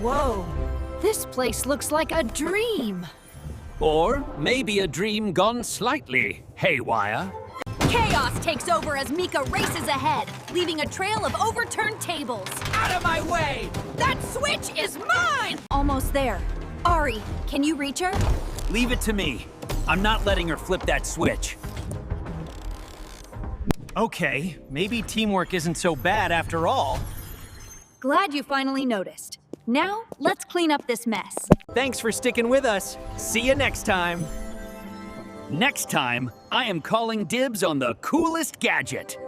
Whoa, this place looks like a dream. Or maybe a dream gone slightly haywire. Chaos takes over as Mika races ahead, leaving a trail of overturned tables. Out of my way! That switch is mine! Almost there. Ari, can you reach her? Leave it to me. I'm not letting her flip that switch. Okay, maybe teamwork isn't so bad after all. Glad you finally noticed. Now, let's clean up this mess. Thanks for sticking with us. See you next time. Next time, I am calling dibs on the coolest gadget.